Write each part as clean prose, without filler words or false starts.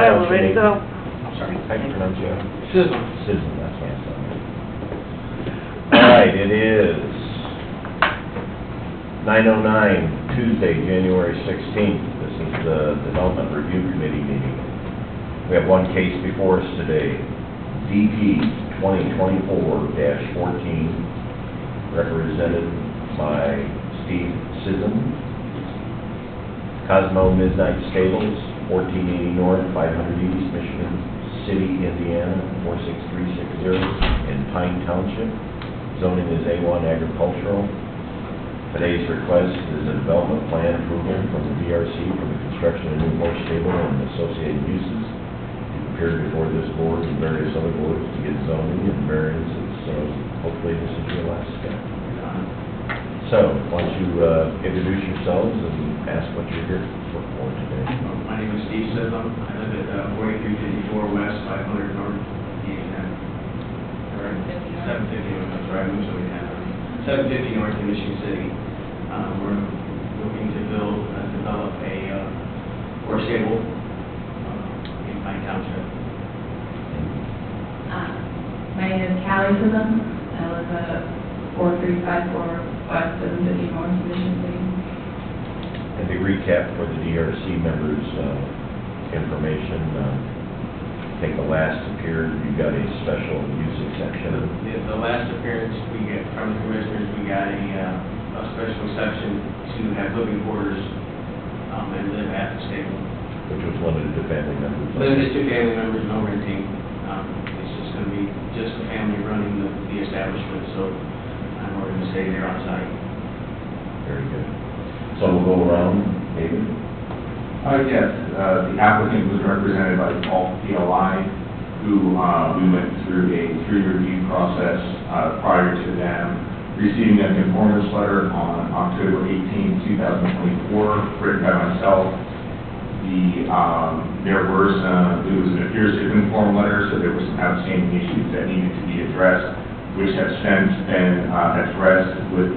right, we're ready to go. Sorry, how do you pronounce it? Sizzle. Sizzle, that's what I said. All right, it is 9:09, Tuesday, January 16th. This is the Development Review Committee meeting. We have one case before us today, DP 2024-14, represented by Steve Sisson. Cosmo Midnight Stables, 1480 North, 500 East, Michigan City, Indiana, 46360 in Pine Township. Zoning is A1 agricultural. Today's request is a development plan approval from the DRC for the construction of a new horse stable and associated uses. It appeared before this board and various other boards to get zoning and variances, so hopefully this is your last step. So, why don't you introduce yourselves and ask what you're here for today. My name is Steve Sisson. I live at 4354 West, 500 North, or 750 North, that's right, I'm sorry, 750 North in Michigan City. We're looking to develop a horse stable in Pine Township. My name is Callie Sisson. I live at 4354 West 750 North, Michigan City. And to recap for the DRC members' information, I think the last appeared, you got a special use exception. The last appearance we get from the commissioners, we got a special exception to have living quarters and live at the stable. Which was limited to family members. Limited to family members, no renting. It's just going to be just the family running the establishment, so we're going to stay there on site. Very good. So we'll go around, David? Yes, the applicant was represented by Paul PLI, who we went through a 3-review process prior to them receiving a conformance letter on October 18, 2024, written by myself. There were some, it was an appears to conform letter, so there were some outstanding issues that needed to be addressed, which have since been addressed with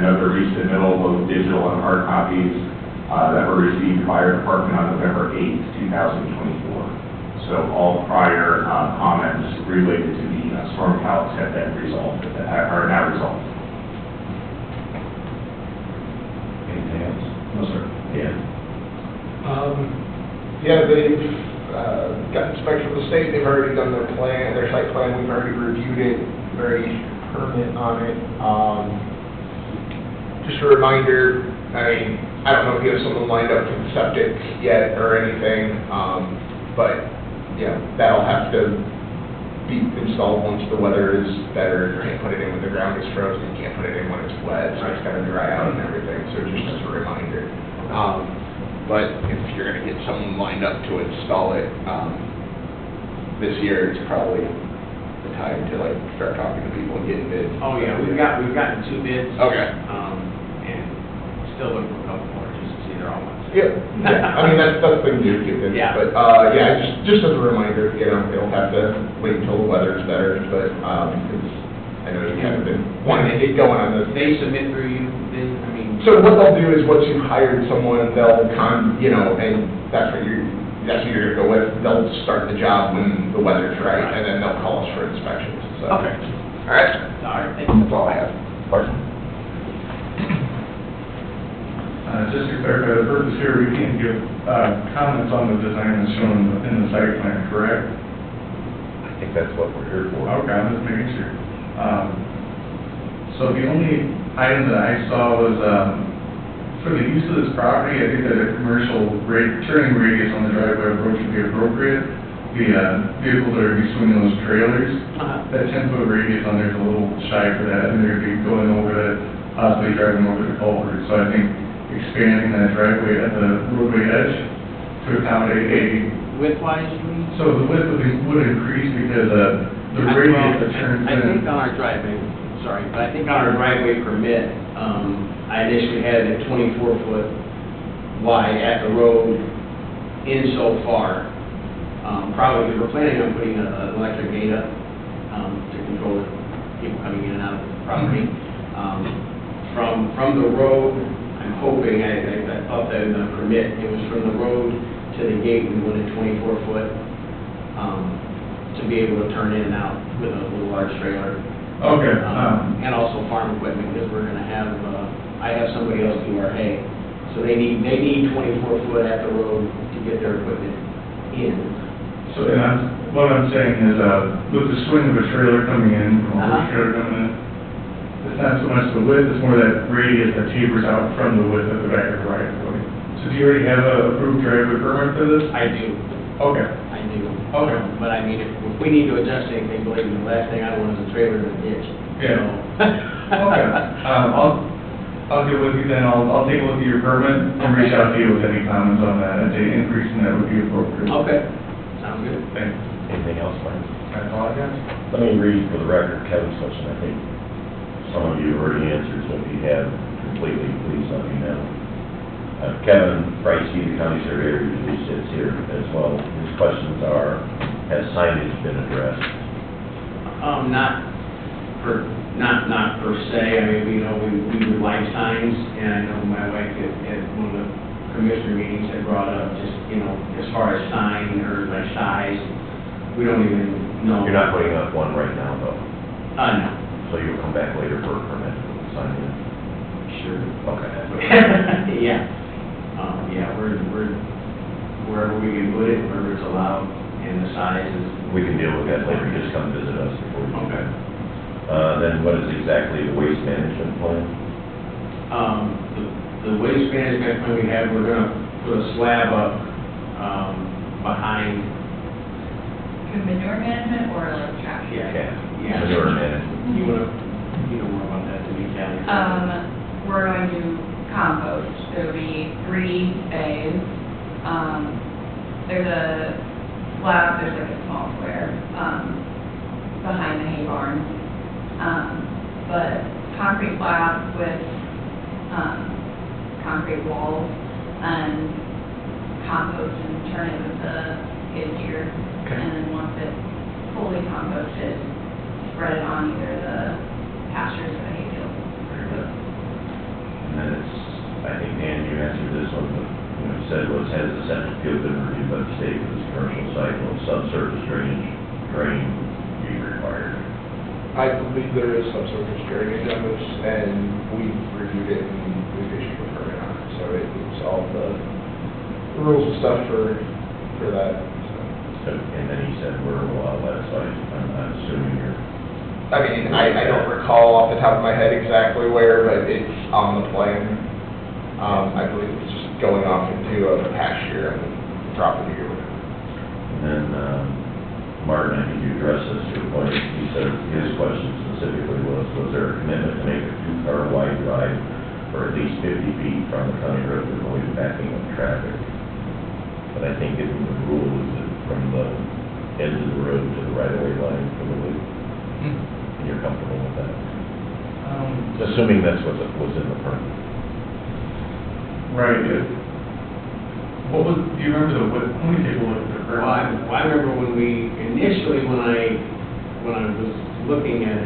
another resubmittal, both digital and hard copies, that were received by our department on November 8th, 2024. So all prior comments related to the storm counts have been resolved, are now resolved. Anything else? No, sir. Yeah. Yeah, they've got inspection from the state. They've already done their plan, their site plan. We've already reviewed it. Very permit on it. Just a reminder, I mean, I don't know if you have someone lined up for the septic yet or anything, but yeah, that'll have to be installed once the weather is better. You can't put it in when the ground is frozen. You can't put it in when it's wet, so it's got to dry out and everything. So just as a reminder. But if you're going to get someone lined up to install it this year, it's probably the time to like start talking to people and getting bids. Oh yeah, we've gotten 2 bids. Okay. And still looking for a couple more just to see they're all ones. Yeah. I mean that's the thing to get bids. Yeah. But yeah, just as a reminder, you know, it'll have to wait until the weather's better. But because I know you haven't been wanting to get going on this. They submit through you, then I mean. So what they'll do is once you've hired someone, they'll you know, and that's what you're gonna go with. They'll start the job when the weather's right, and then they'll call us for inspections. So. Okay. All right. All right. Thank you. That's all I have. Pardon? Just to clarify, the purpose here, we can't give comments on the design that's shown in the site plan, correct? I think that's what we're here for. Okay, I'm just making sure. So the only item that I saw was for the use of this property, I think that a commercial turning radius on the driveway approach would be appropriate. The vehicles that are going to be swinging those trailers, that 10-foot radius on there is a little shy for that, and they're going to be going over that, possibly driving over the culvert. So I think expanding that driveway at the roadway edge to accommodate a... Width-wise, you mean? So the width would increase because the radius that turns in... I think on our driveway, sorry, but I think on our driveway permit, I initially had it at 24-foot wide at the road in so far. Probably because we're planning on putting an electric gate up to control people coming in and out of the property. From the road, I'm hoping, I thought that in the permit, it was from the road to to the gate, we wanted 24 foot, to be able to turn in and out with a large trailer. Okay, And also farm equipment, because we're gonna have, I have somebody else do our hay. So they need 24 foot at the road to get their equipment in. so what I'm saying is, with the swing of a trailer coming in, or a trailer coming in, it's not so much the width, it's more that radius that tapers out from the width of the back of the right of way. So do you already have a approved driveway permit for this? I do, Okay, I do. Okay. But I mean, if we need to adjust anything, believe me, the last thing I want is a trailer in a ditch. Yeah. So- okay. I'll get with you then, I'll take a look at your permit and reach out to you with any comments on that, and say increase in that would be appropriate. Okay, sounds good. Thanks. Anything else, Mike? That's all I got. Let me read for the record Kevin's question. I think some of you have already answered, so if you have completely, please let me know. Kevin Price, the county surveyor, usually sits here as well. His questions are, has signage been addressed? Not per se, I mean, we would like signs, and I know my wife at one of the commissioner meetings had brought up just, as far as sign or like size, we don't even know. You're not putting up one right now, though, No. so you'll come back later for a permit to sign in? Sure. Okay. Yeah. We're, wherever we can put it, wherever it's allowed, and the size is. We can deal with that later, just come visit us before you do Okay. that. Then what is exactly the waste management plan? The waste management plan we have, we're gonna put a slab up, behind, Manure management or like trash? yeah. Manure management. You know more about that than me, Callie. We're going to compost. There'll be 3 bays. There's a slab, there's like a small square, behind the hay barn. But concrete slab with, concrete walls and compost and turn it with the skid steer. Okay. And then once it's fully composted, spread it on either the pastures or the hay fields. Very good. And then it's, I think, Dan, you answered this one, but, you said was, has the septic field been reviewed by the state for this commercial site, will subsurface drain be required? I believe there is subsurface drainage on this, and we've reviewed it and we've issued a permit on it, so it meets all the rules and stuff for that, so. So, and then he said we're a while less, so I'm assuming you're, I mean, I don't recall off the top of my head exactly where, but it's on the plan. I believe it's just going off into a pasture and property or whatever. and then, Martin, I think you addressed this to a point, he said his question specifically was there a commitment to make a 2-car wide drive for at least 50 feet from the county road to avoid backing up traffic? But I think given the rule is that from the end of the road to the right-of-way line for the loop, and you're comfortable with that? Assuming that's what was in the permit. Right, what was, do you remember let me take a look at the Well, permit. I remember when I was looking at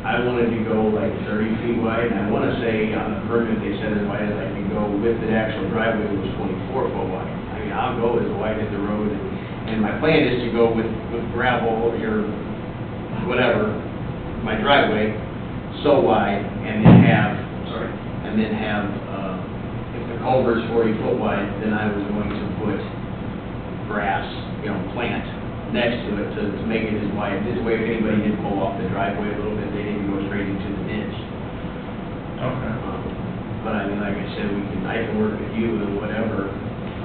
I wanted to go like 30 feet wide, and I want to say on the permit, they said as wide as I could go with the actual driveway was 24 foot wide. I mean, I'll go as wide as the road, and my plan is to go with gravel or whatever, my driveway, so wide, and then have, if the culvert's 40 foot wide, then I was going to put grass, plant next to it to make it as wide. This way, if anybody did pull off the driveway a little bit, they didn't go straight into the ditch. Okay. But I mean, like I said, I can work with you and whatever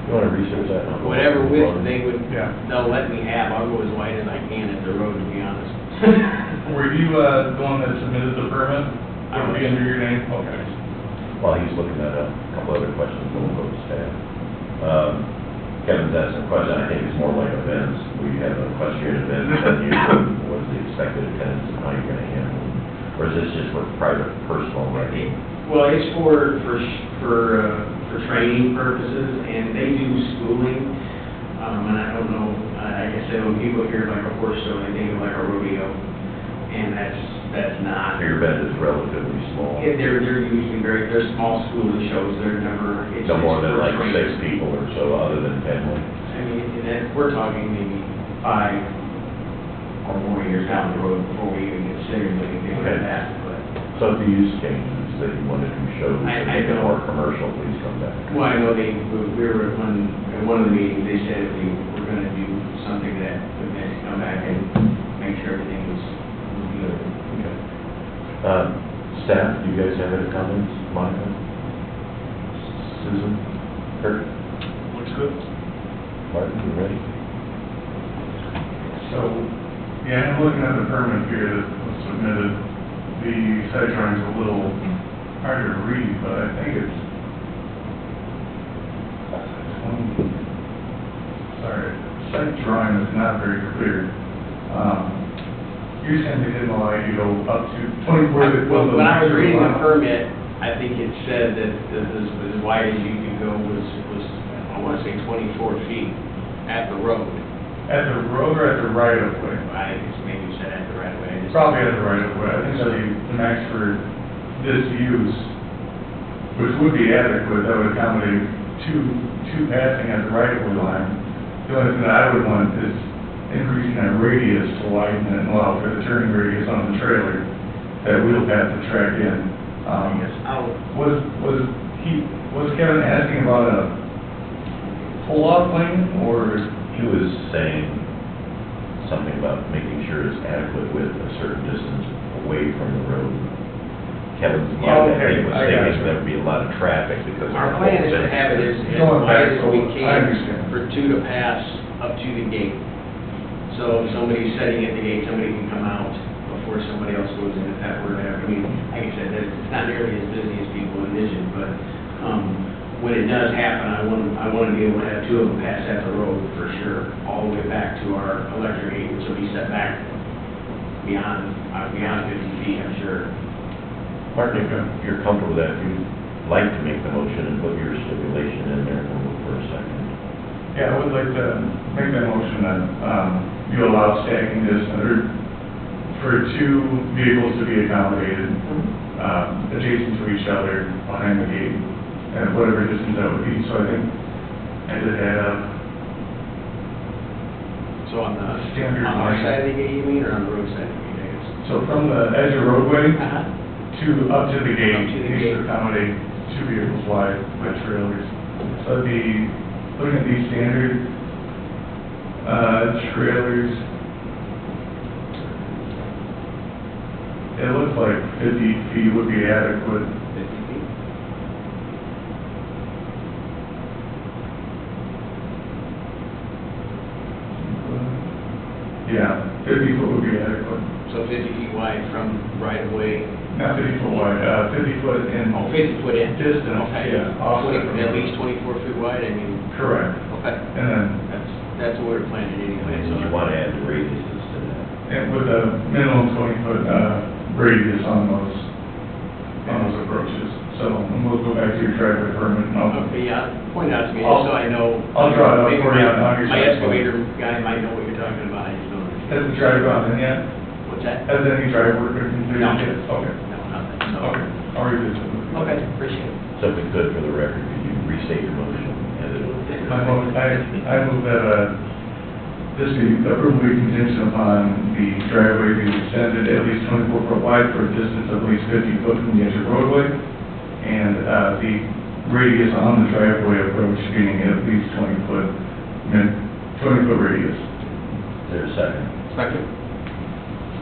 You want to research that? width Yeah. they'll let me have, I'll go as wide as I can at the road, to be honest. Were you, the one that submitted the permit? I Would it be was. under your name? Okay. While he's looking at a couple other questions, we'll go to staff. Kevin's asked a question, I think it's more like events. We have a equestrian event, and what's the expected attendance and how you're going to handle it? Or is this just for private, personal riding? Well, it's for training purposes, and they do schooling, and I don't know, like I said, when people hear like a horse show, they think of like a rodeo, and that's not. So your event is relatively small? They're usually they're small schooling shows, they're never. No more than for like training. 6 people or so, other than family? then we're talking maybe 5 or more years down the road before we even consider doing anything like that, but. So if the use changes that you wanted to show, to I make it know. more commercial, please come back. Well, I know we were at one of the meetings, they said if we were gonna do something that would then come back and make sure everything was good. Okay. Staff, do you guys have any comments? Monica? Susan? Kurt? Looks good. Martin, you ready? So, yeah, I'm looking at the permit here that was submitted. The site drawing's a little harder to read, but I think it's, sorry, site drawing is not very clear. You're saying they didn't allow you to go up to 24? Well, when I was reading the permit, I think it said that as wide as you could go was, I wanna say 24 feet at the road. At the road or at the right of way? I think it's maybe said at the right of way. I just- Probably at the right of way. I think the max for this use, which would be adequate, that would accommodate two passing at the right of way line. The only thing that I would want is increasing that radius to widen it and allow for the turning radius on the trailer, that wheel path to track in. Was Kevin asking about a pull-off lane, or? He was saying something about making sure it's adequate with a certain distance away from the road. Kevin's, Oh, okay. he was I got thinking you. there would be a lot of traffic because. of Our the plan whole is to thing. have it as Going wide back as we over, I can understand. for two to pass up to the gate. So if somebody's sitting at the gate, somebody can come out before somebody else goes in, if that were to happen. I mean, like I said, it's not nearly as busy as people envision, but, when it does happen, I want to be able to have two of them pass at the road for sure, all the way back to our electric gate, which will be set back beyond 50 feet, I'm sure. Martin, if you're comfortable with that, if you'd like to make the motion and put your stipulation in there, we'll move for a second. Yeah, I would like to make that motion that you allow stacking this for two vehicles to be accommodated adjacent to each other behind the gate, at whatever distance that would be. So I think I did have So on Standard our line. side of the gate, you mean, or on the road side of the gate, I guess? so from the edge of roadway Uh-huh. up to the gate, Up to the needs gate. to accommodate two vehicles wide with trailers. So it'd be, looking at these standard trailers, it looks like 50 feet would be adequate. 50 feet? Yeah, 50 foot would be adequate. So 50 feet wide from right of way, Not 50 foot wide, 50 foot in 50 foot in? distance, Okay. yeah. offset from At the- least 24 feet wide, I mean, Correct. okay, And then, that's what we're planning anyway, And so. you want to add the radiuses to that. and with a minimum 20 foot radius on those approaches. So and we'll go back to your driveway permit and I'll, Okay, yeah, point out to me, I'll- just so I know. I'll draw it up Maybe for you on your My side. excavator guy might know what you're talking about, I just don't understand. has the drive gone in yet? What's that? Has any drive work been completed No. yet? Okay, No, nothing, so. okay, I'll revisit it. Okay, appreciate it. So if we could, for the record, could you restate your motion? And it'll- I move that, this be approval be contingent upon the driveway being extended at least 24 foot wide for a distance of at least 50 foot from the edge of roadway, and, the radius on the driveway approach being at least 20 foot radius. Is there a second? Second.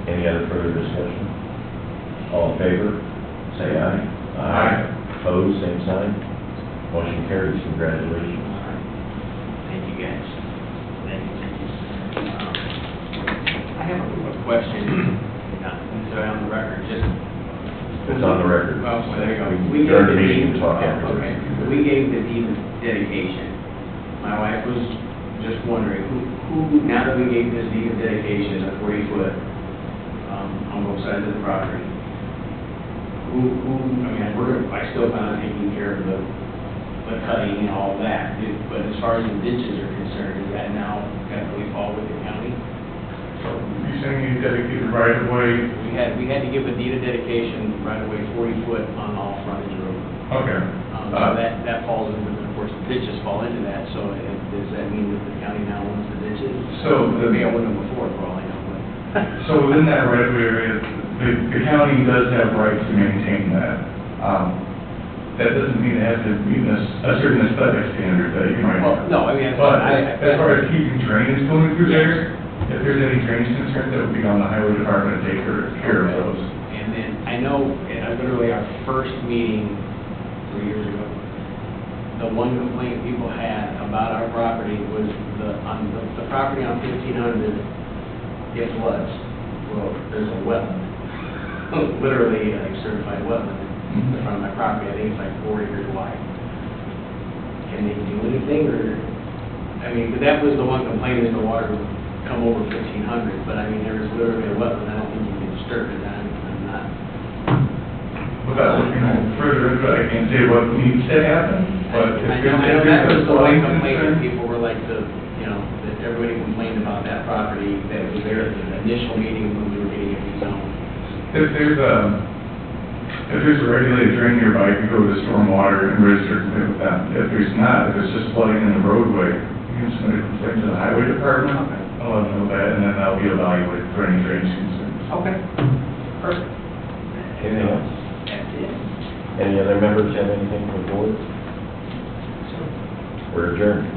Any other further discussion? All in favor, say aye. Aye. Opposed, same sign. Motion carries. Congratulations. Thank you, guys. Thank you. I have a question, so on the record, just. It's on the record. Well, there you go. We gave adjourn the the meeting deed- and talk oh, afterwards. okay. We gave the deed of dedication. My wife was just wondering, who, now that we gave this deed of dedication, a 40-foot, on both sides of the property, I mean, I still plan on taking care of the cutting and all that, but as far as the ditches are concerned, does that now definitely fall with the county? You're saying you dedicated right of way? We had to give a deed of dedication right away 40 foot on all frontage road. Okay. So that falls within the course, the ditches fall into that, so does that mean that the county now owns the ditches? So the- Maybe I wouldn't have before, for all I know, but. So within that right of way area, the county does have rights to maintain that. That doesn't mean it has to meet a certain aesthetic standard that you might Well, want. no, I mean, But as far as keeping drainage going through there, if there's any drainage concerns, that would be on the highway department to take care of those. And then, I know, literally our first meeting 3 years ago, the one complaint people had about our property was on the property on 1500, it floods. Well, there's a wetland, literally a certified wetland in the front of my property. I think it's like 4 acres wide. Can they do anything, or, I mean, but that was the one complaint, is the water would come over 1500, but I mean, there is literally a wetland. I don't think you can disturb it. I'm not. Without looking further into it, I can't say what needs to happen, but if I there's know that was a the one flooding complaint that concern. people were like, that everybody complained about that property that was there at the initial meeting when we were getting it rezoned. If there's a regulated drain nearby, you go to the stormwater and register complaint with them. If there's not, if it's just flooding in the roadway, you can submit a complaint to the highway department. I'll let them know that, and then that'll be evaluated for any drainage concerns. Okay, perfect. Anything else? That's it. Any other members have anything for the board? We're adjourned.